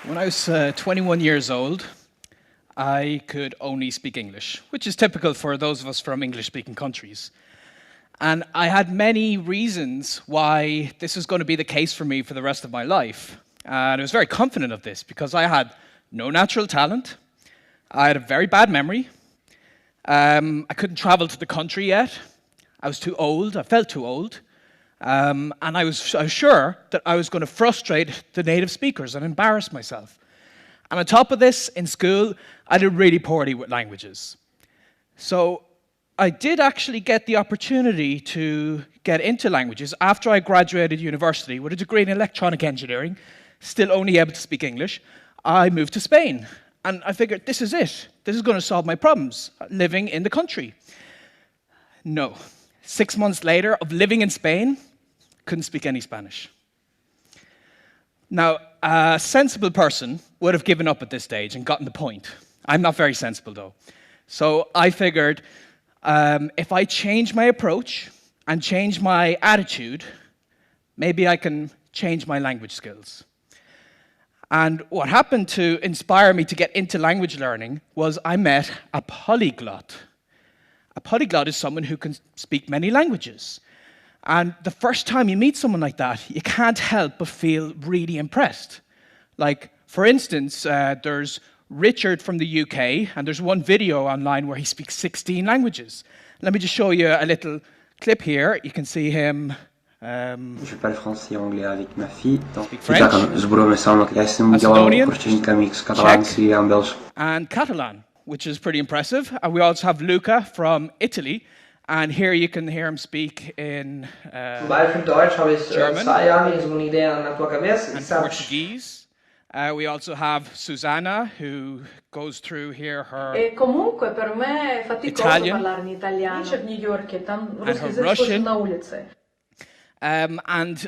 When I was 21 years old, I could only speak English, which is typical for those of us from English-speaking countries. And I had many reasons why this was going to be the case for me for the rest of my life. And I was very confident of this because I had no natural talent, I had a very bad memory, I couldn't travel to the country yet, I was too old, I felt too old, and I was sure that I was going to frustrate the native speakers and embarrass myself. And on top of this, in school, I did really poorly with languages. So I did actually get the opportunity to get into languages after I graduated university with a degree in electronic engineering, still only able to speak English. I moved to Spain, and I figured this is it. This is going to solve my problems living in the country. No. 6 months later of living in Spain, couldn't speak any Spanish. Now, a sensible person would have given up at this stage and gotten the point. I'm not very sensible, though. So I figured if I change my approach and change my attitude, maybe I can change my language skills. And what happened to inspire me to get into language learning was I met a polyglot. A polyglot is someone who can speak many languages. And the first time you meet someone like that, you can't help but feel really impressed. Like, for instance, there's Richard from the UK, and there's one video online where he speaks 16 languages. Let me just show you a little clip here. You can see him. Je parle français et anglais avec ma fille. Speak French, Macedonian, Czech, and Catalan, which is pretty impressive. And we also have Luca from Italy. And here you can hear him speak in German and Portuguese. We also have Susanna, who goes through here her Italian and her Russian. And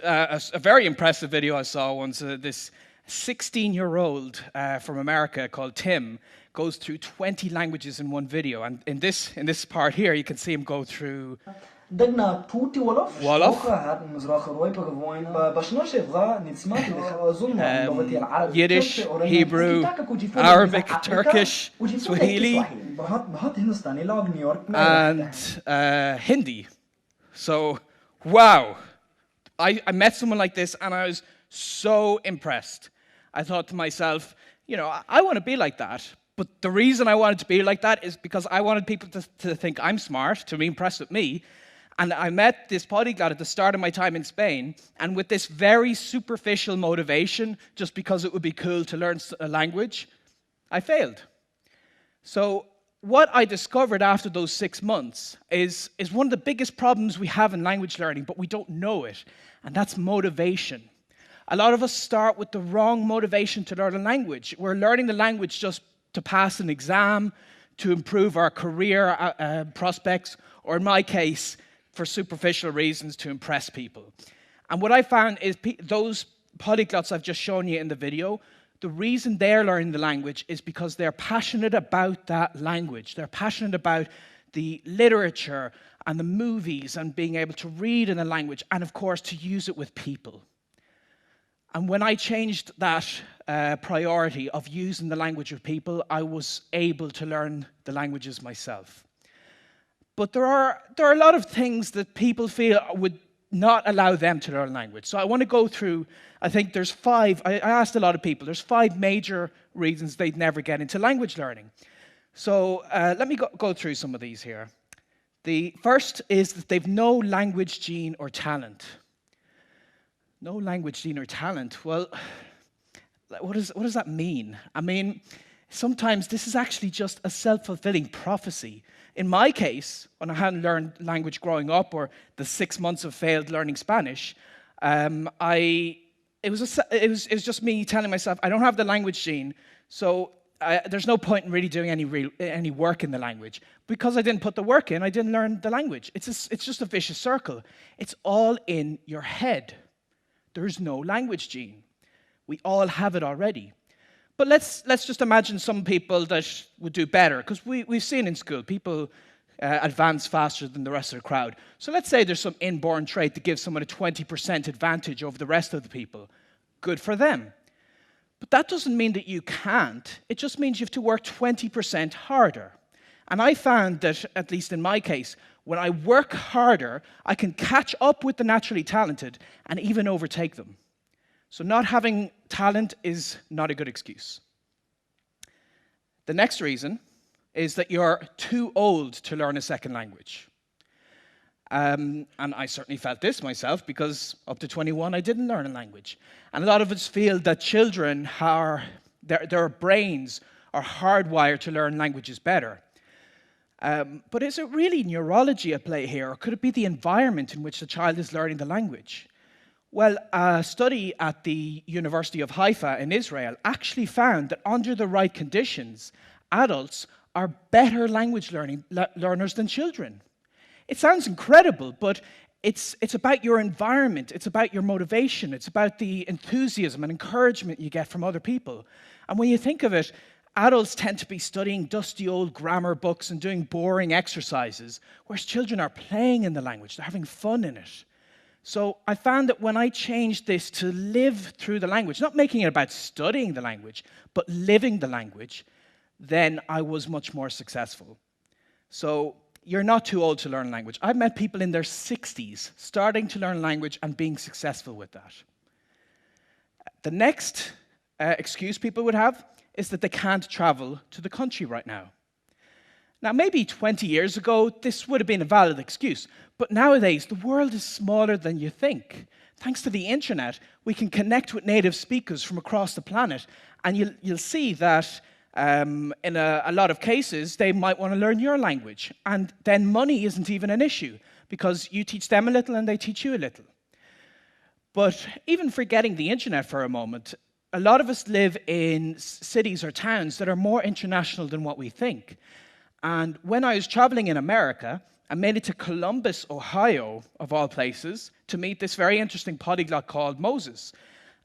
a very impressive video I saw once, this 16-year-old from America called Tim goes through 20 languages in one video. And in this part here, you can see him go through Wolof, Yiddish, Hebrew, Arabic, Turkish, Swahili, and Hindi. So, wow. I met someone like this and I was so impressed. I thought to myself, you know, I want to be like that. But the reason I wanted to be like that is because I wanted people to think I'm smart, to be impressed with me. And I met this polyglot at the start of my time in Spain, and with this very superficial motivation, just because it would be cool to learn a language, I failed. So what I discovered after those 6 months is one of the biggest problems we have in language learning, but we don't know it, and that's motivation. A lot of us start with the wrong motivation to learn a language. We're learning the language just to pass an exam, to improve our career prospects, or in my case, for superficial reasons, to impress people. And what I found is those polyglots I've just shown you in the video, the reason they're learning the language is because they're passionate about that language. They're passionate about the literature and the movies and being able to read in a language and, of course, to use it with people. And when I changed that priority of using the language with people, I was able to learn the languages myself. But there are a lot of things that people feel would not allow them to learn language. So I want to go through, I think there's 5, I asked a lot of people, there's 5 major reasons they'd never get into language learning. So let me go through some of these here. The first is that they've no language gene or talent. No language gene or talent. Well, what does that mean? I mean, sometimes this is actually just a self-fulfilling prophecy. In my case, when I hadn't learned language growing up, or the 6 months of failed learning Spanish, it was just me telling myself, I don't have the language gene, so there's no point in really doing any work in the language. Because I didn't put the work in, I didn't learn the language. It's just a vicious circle. It's all in your head. There's no language gene. We all have it already. But let's just imagine some people that would do better, because we've seen in school people advance faster than the rest of the crowd. So let's say there's some inborn trait that gives someone a 20% advantage over the rest of the people. Good for them. But that doesn't mean that you can't. It just means you have to work 20% harder. And I found that, at least in my case, when I work harder, I can catch up with the naturally talented and even overtake them. So not having talent is not a good excuse. The next reason is that you're too old to learn a second language. And I certainly felt this myself, because up to 21 I didn't learn a language. And a lot of us feel that children their brains are hardwired to learn languages better. But is it really neurology at play here, or could it be the environment in which the child is learning the language? Well, a study at the University of Haifa in Israel actually found that under the right conditions, adults are better language learners than children. It sounds incredible, but it's about your environment, it's about your motivation, it's about the enthusiasm and encouragement you get from other people. And when you think of it, adults tend to be studying dusty old grammar books and doing boring exercises, whereas children are playing in the language, they're having fun in it. So I found that when I changed this to live through the language, not making it about studying the language, but living the language, then I was much more successful. So you're not too old to learn language. I've met people in their 60s starting to learn language and being successful with that. The next excuse people would have is that they can't travel to the country right now. Now, maybe 20 years ago, this would have been a valid excuse, but nowadays, the world is smaller than you think. Thanks to the internet, we can connect with native speakers from across the planet, and you'll see that in a lot of cases, they might want to learn your language, and then money isn't even an issue, because you teach them a little and they teach you a little. But even forgetting the internet for a moment, a lot of us live in cities or towns that are more international than what we think. And when I was traveling in America, I made it to Columbus, Ohio, of all places, to meet this very interesting polyglot called Moses.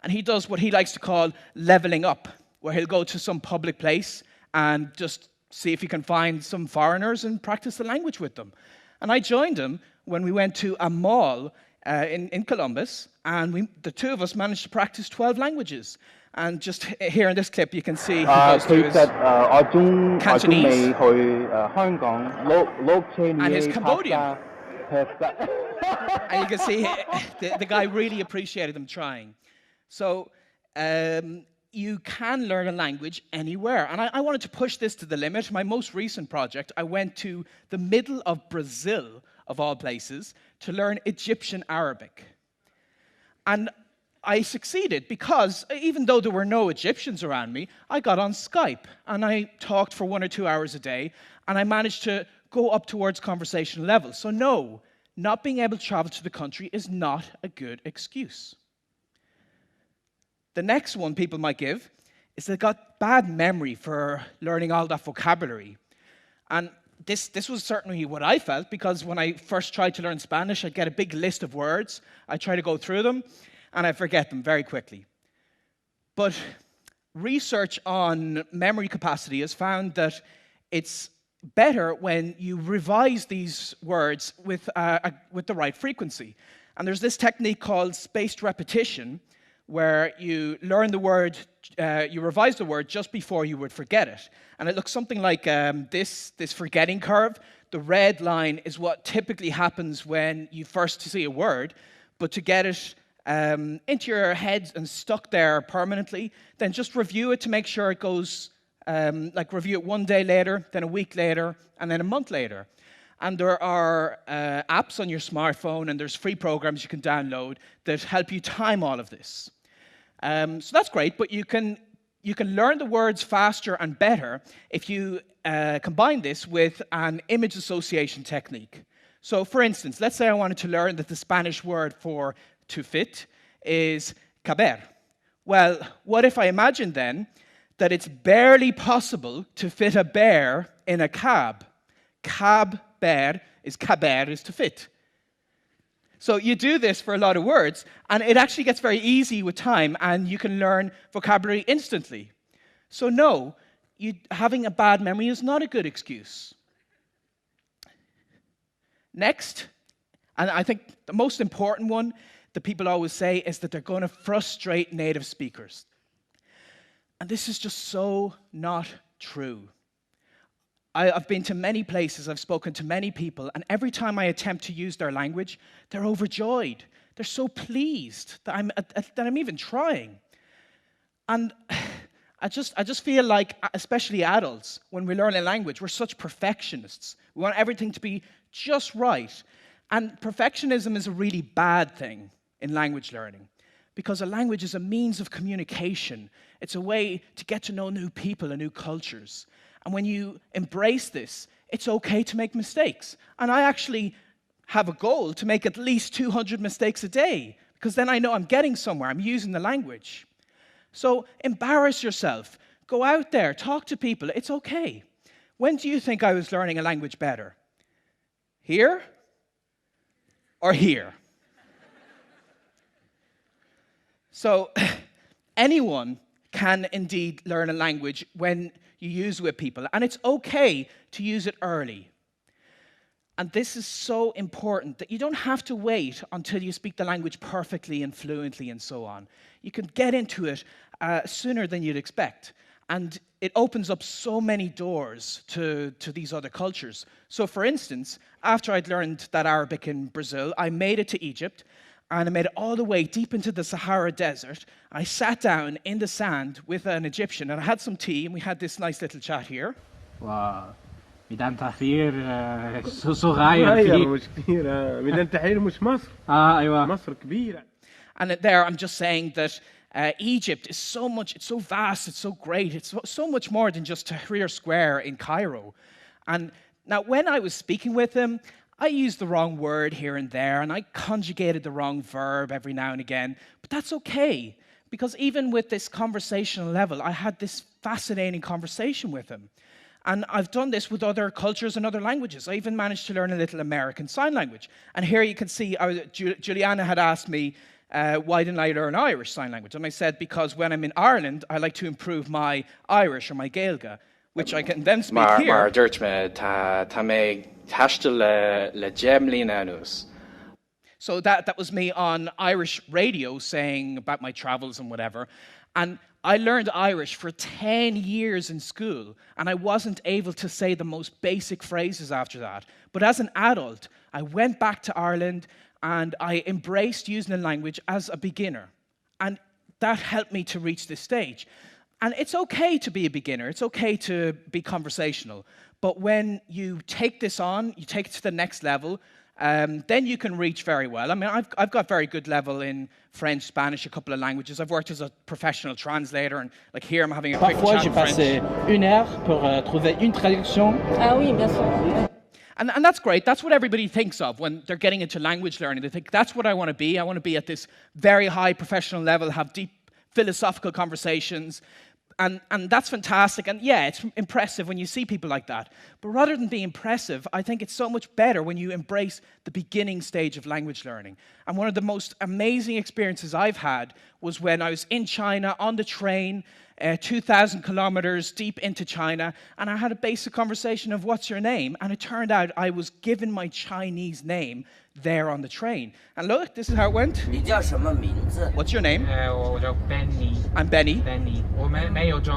And he does what he likes to call leveling up, where he'll go to some public place and just see if he can find some foreigners and practice the language with them. And I joined him when we went to a mall in Columbus, and the two of us managed to practice 12 languages. And just here in this clip, you can see he goes to his Cantonese and his Cambodian. And you can see the guy really appreciated them trying. So you can learn a language anywhere. And I wanted to push this to the limit. My most recent project, I went to the middle of Brazil, of all places, to learn Egyptian Arabic. And I succeeded because even though there were no Egyptians around me, I got on Skype and I talked for 1 or 2 hours a day, and I managed to go up towards conversational level. So no, not being able to travel to the country is not a good excuse. The next one people might give is they've got bad memory for learning all that vocabulary. And this was certainly what I felt, because when I first tried to learn Spanish, I'd get a big list of words, I'd try to go through them, and I forget them very quickly. But research on memory capacity has found that it's better when you revise these words with the right frequency. And there's this technique called spaced repetition, where you learn the word, you revise the word just before you would forget it. And it looks something like this forgetting curve. The red line is what typically happens when you first see a word, but to get it into your head and stuck there permanently, then just review it to make sure it goes, review it 1 day later, then a week later, and then a month later. And there are apps on your smartphone, and there's free programs you can download that help you time all of this. So that's great, but you can learn the words faster and better if you combine this with an image association technique. So for instance, let's say I wanted to learn that the Spanish word for to fit is caber. Well, what if I imagine then that it's barely possible to fit a bear in a cab? Caber is to fit. So you do this for a lot of words, and it actually gets very easy with time, and you can learn vocabulary instantly. So no, having a bad memory is not a good excuse. Next, and I think the most important one that people always say is that they're going to frustrate native speakers. And this is just so not true. I've been to many places, I've spoken to many people, and every time I attempt to use their language, they're overjoyed. They're so pleased that I'm even trying. And I just feel like, especially adults, when we learn a language, we're such perfectionists. We want everything to be just right. And perfectionism is a really bad thing in language learning, because a language is a means of communication. It's a way to get to know new people and new cultures. And when you embrace this, it's okay to make mistakes. And I actually have a goal to make at least 200 mistakes a day, because then I know I'm getting somewhere, I'm using the language. So embarrass yourself. Go out there, talk to people, it's okay. When do you think I was learning a language better? Here or here? So anyone can indeed learn a language when you use it with people, and it's okay to use it early. And this is so important that you don't have to wait until you speak the language perfectly and fluently and so on. You can get into it sooner than you'd expect. And it opens up so many doors to these other cultures. So for instance, after I'd learned that Arabic in Brazil, I made it to Egypt, and I made it all the way deep into the Sahara Desert. I sat down in the sand with an Egyptian, and I had some tea, and we had this nice little chat here. Wow. ميدان تحرير صغير صغير مش كبير ميدان تحرير مش مصر ايوه مصر كبيرة. And there I'm just saying that Egypt is so much, it's so vast, it's so great, it's so much more than just Tahrir Square in Cairo. And now when I was speaking with him, I used the wrong word here and there, and I conjugated the wrong verb every now and again, but that's okay, because even with this conversational level, I had this fascinating conversation with him. And I've done this with other cultures and other languages. I even managed to learn a little American Sign Language. And here you can see, Juliana had asked me, why didn't I learn Irish Sign Language? And I said, because when I'm in Ireland, I like to improve my Irish or my Gaeilge, which I can then speak here. Maar dúirt me tá mé taiste le Gemlín anús. So that was me on Irish radio saying about my travels and whatever. And I learned Irish for 10 years in school, and I wasn't able to say the most basic phrases after that. But as an adult, I went back to Ireland, and I embraced using the language as a beginner. And that helped me to reach this stage. And it's okay to be a beginner. It's okay to be conversational. But when you take this on, you take it to the next level, then you can reach very well. I mean, I've got very good level in French, Spanish, a couple of languages. I've worked as a professional translator, and like here I'm having a quick Parfois, chat j'ai in French. passé 1 heure pour trouver une traduction. Ah oui, bien sûr. And that's great. That's what everybody thinks of when they're getting into language learning. They think, that's what I want to be. I want to be at this very high professional level, have deep philosophical conversations. And that's fantastic. And yeah, it's impressive when you see people like that. But rather than be impressive, I think it's so much better when you embrace the beginning stage of language learning. And one of the most amazing experiences I've had was when I was in China on the train, 2,000 kilometers deep into China, and I had a basic conversation of what's your name? And it turned out I was given my Chinese name there on the train. And look, this is how it went. 你叫什么名字？ What's your name? 我叫 Benny. I'm Benny. Benny. 我没有中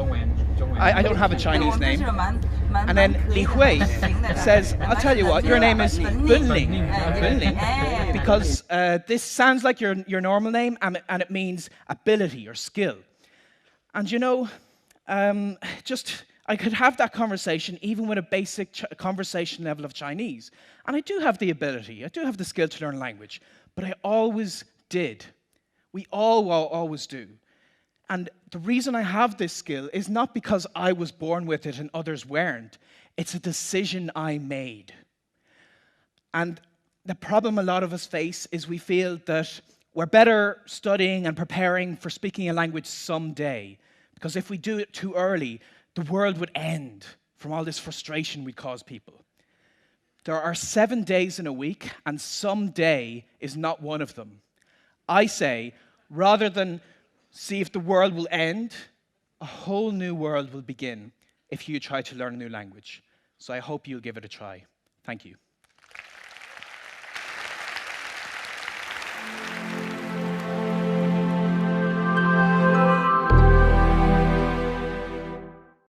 文。 I don't have a Chinese name. And then Li Hui says, I'll tell you what, your name is Bunling. Bunling. Because this sounds like your normal name, and it means ability or skill. And you know, I could have that conversation even with a basic conversation level of Chinese. And I do have the ability, I do have the skill to learn language, but I always did. We all always do. And the reason I have this skill is not because I was born with it and others weren't. It's a decision I made. And the problem a lot of us face is we feel that we're better studying and preparing for speaking a language someday. Because if we do it too early, the world would end from all this frustration we cause people. There are 7 days in a week, and someday is not one of them. I say, rather than see if the world will end, a whole new world will begin if you try to learn a new language. So I hope you'll give it a try. Thank you.